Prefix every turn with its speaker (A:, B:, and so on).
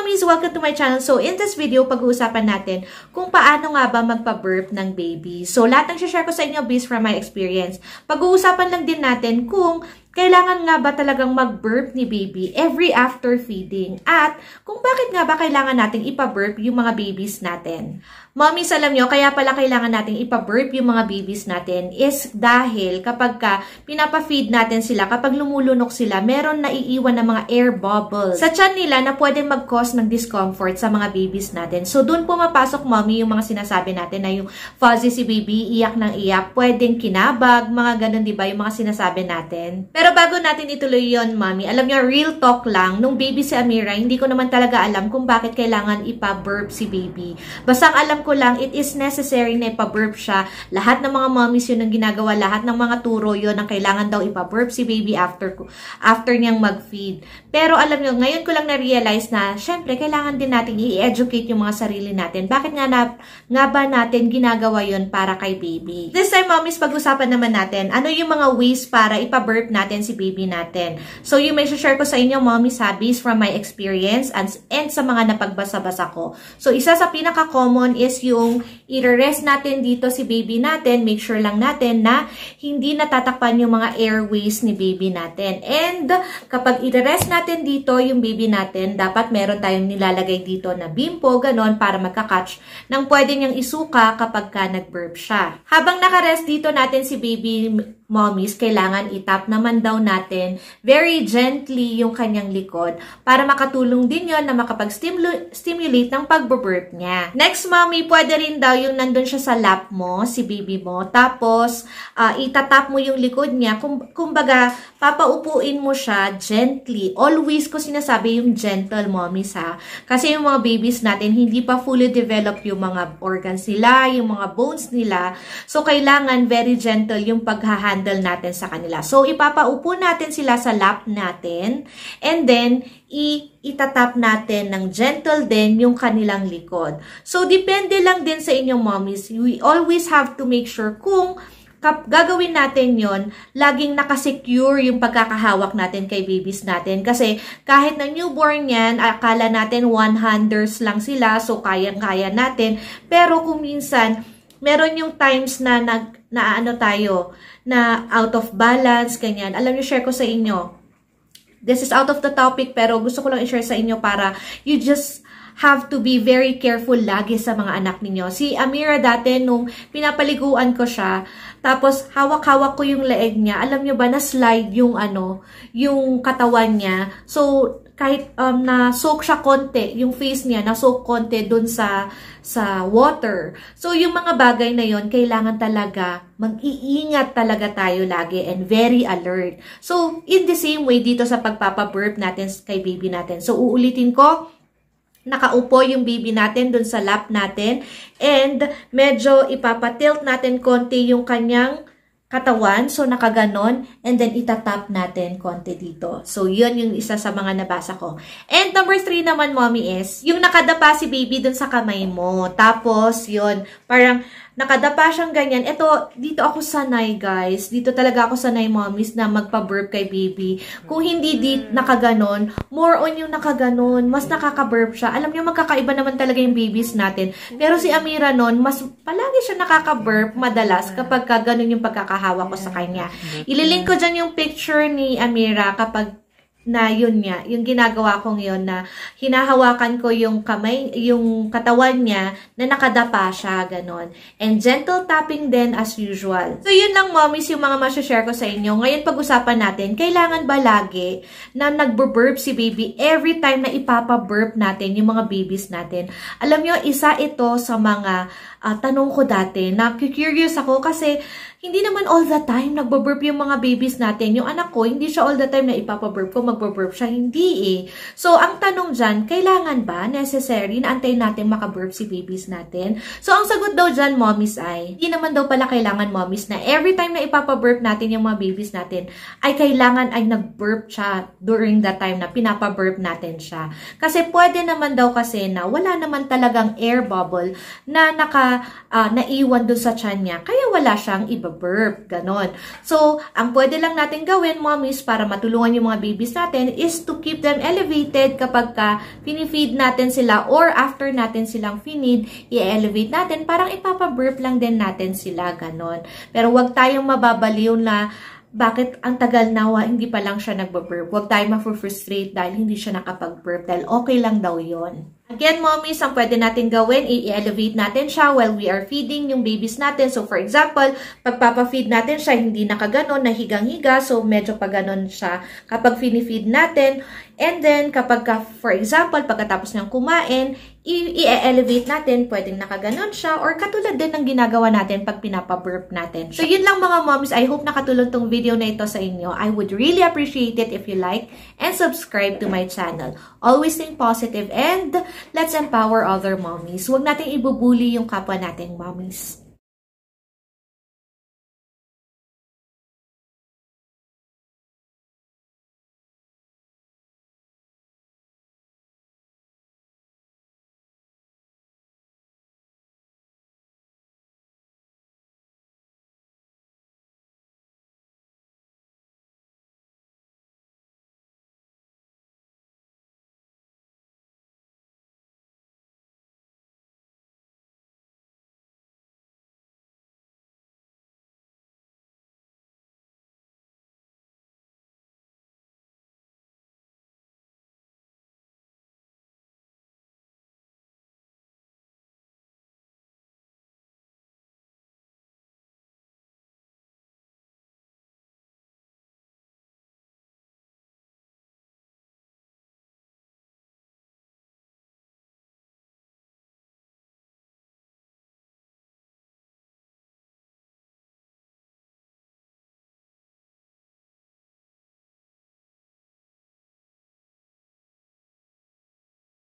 A: mommies! Welcome to my channel. So, in this video, pag-uusapan natin kung paano nga ba magpa-birth ng baby. So, lahat ng share ko sa inyo based from my experience. Pag-uusapan lang din natin kung kailangan nga ba talagang mag-birth ni baby every after feeding? At kung bakit nga ba kailangan nating ipa-birth yung mga babies natin? Mommies, alam nyo, kaya pala kailangan nating ipa-birth yung mga babies natin is dahil kapag pinapa-feed natin sila, kapag lumulunok sila, meron na iiwan ng mga air bubbles sa tiyan nila na pwedeng mag-cause ng discomfort sa mga babies natin. So, dun pumapasok, mommy, yung mga sinasabi natin na yung fuzzy si baby, iyak ng iyak, pwedeng kinabag, mga ganun, diba, yung mga sinasabi natin. Pero bago natin ituloy yon, mommy, alam nyo, real talk lang, nung baby si Amira, hindi ko naman talaga alam kung bakit kailangan ipa-burp si baby. Basta alam ko lang, it is necessary na ipa-burp siya. Lahat ng mga mommies yun ang ginagawa, lahat ng mga turo yun ang kailangan daw ipa-burp si baby after niyang mag-feed. Pero alam nyo, ngayon ko lang na-realize na, syempre, kailangan din natin i-educate yung mga sarili natin. Bakit nga ba natin ginagawa yun para kay baby? This time, mommies, pag-usapan naman natin, ano yung mga ways para ipa-burp natin si baby natin. So, yung may share ko sa inyo, mommies, based from my experience and sa mga napagbasa-basa ko. So, isa sa pinaka-common is yung i-rest natin dito si baby natin. Make sure lang natin na hindi natatakpan yung mga airways ni baby natin. And kapag i-rest natin dito yung baby natin, dapat meron tayong nilalagay dito na bimpo, ganon, para magka-catch ng pwede niyang isuka kapag nag-burp siya. Habang naka-rest dito natin si baby, mommies, kailangan itap naman daw natin very gently yung kanyang likod para makatulong din yon na makapag-stimulate ng pag-burp niya. Next, mommy, pwede rin daw yung nandun siya sa lap mo, si baby mo, tapos itatap mo yung likod niya, kumbaga papaupuin mo siya gently. Always ko sinasabi yung gentle, mommies, ha, kasi yung mga babies natin hindi pa fully develop yung mga organs nila, yung mga bones nila, so kailangan very gentle yung paghahandle natin sa kanila. So, ipapaupo natin sila sa lap natin and then itatap natin ng gentle din yung kanilang likod. So, depende lang din sa inyong mommies. We always have to make sure kung gagawin natin yon, laging nakasecure yung pagkakahawak natin kay babies natin. Kasi kahit na newborn yan, akala natin one-handers lang sila, so kayang-kaya natin. Pero kung minsan, meron yung times na tayo, na out of balance, ganyan. Alam niyo, share ko sa inyo. This is out of the topic, pero gusto ko lang i-share sa inyo para you just have to be very careful lagi sa mga anak ninyo. Si Amira dati, nung pinapaliguan ko siya, tapos hawak-hawak ko yung leeg niya, alam niyo ba, na-slide yung yung katawan niya. So, kahit na-soak siya konti, yung face niya, na-soak konti dun sa water. So, yung mga bagay na yon, kailangan talaga, mag-iingat talaga tayo lagi and very alert. So, in the same way, dito sa pagpapaburp natin kay baby natin. So, uulitin ko, nakaupo yung baby natin dun sa lap natin and medyo ipapatilt natin konti yung kanyang katawan. So, nakaganon. And then, itatap natin konti dito. So, yun yung isa sa mga nabasa ko. And number 3 naman, mommy, is yung nakadapa si baby dun sa kamay mo. Tapos, yun, parang nakadapa siyang ganyan. Ito, dito ako sanay, guys. Dito talaga ako sanay, mommies, na magpa-burp kay baby. Kung hindi nakaganon, more on yung nakaganon, mas nakaka-burp siya. Alam niyo, magkakaiba naman talaga yung babies natin. Pero si Amira nun, mas palagi siya nakaka-burp madalas kapag ganon yung pagkakahawak ko sa kanya. Ililink ko dyan yung picture ni Amira kapag na yun niya, yung ginagawa kong yun na hinahawakan ko yung kamay, yung katawan niya na nakadapa siya, ganon. And gentle tapping din as usual. So, yun lang, mommies, yung mga masashare ko sa inyo. Ngayon, pag-usapan natin, kailangan ba lagi na nagburp si baby every time na ipapa-burp natin yung mga babies natin? Alam nyo, isa ito sa mga tanong ko dati, na curious ako kasi hindi naman all the time nagbo-burp yung mga babies natin. Yung anak ko, hindi siya all the time na ipapa-burp ko, magbo-burp siya. Hindi eh. So, ang tanong dyan, kailangan ba, necessary, na antayin natin maka-burp si babies natin? So, ang sagot daw dyan, mommies, ay, hindi naman daw pala kailangan, mommies, na every time na ipapa-burp natin yung mga babies natin, ay kailangan ay nag-burp siya during that time na pinapa-burp natin siya. Kasi pwede naman daw kasi na wala naman talagang air bubble na naiwan dun sa tiyan niya, kaya wala siyang iba nagbe-burp. Ganon. So, ang pwede lang natin gawin, mommies, para matulungan yung mga babies natin is to keep them elevated kapag ka pinifeed natin sila or after natin silang finid, i-elevate natin, parang ipapa-burp lang din natin sila. Ganon. Pero wag tayong mababaliw na bakit ang tagal na hindi pa lang siya nagbe-burp. Huwag tayo ma-frustrate dahil hindi siya nakapag-burp dahil okay lang daw yon. Again, mommies, ang pwede natin gawin, i-elevate natin siya while we are feeding yung babies natin. So, for example, pagpapa-feed natin siya, hindi nakaganon, nahigang-higa. So, medyo pa ganon siya kapag fini-feed natin. And then, kapag, for example, pagkatapos niyang kumain, i-elevate natin, pwedeng nakaganon siya or katulad din ng ginagawa natin pag pinapa-burp natin. So, yun lang mga mommies. I hope nakatulong tong video na ito sa inyo. I would really appreciate it if you like and subscribe to my channel. Always think positive and let's empower other mommies. Huwag nating ibubuli yung kapwa nating mommies.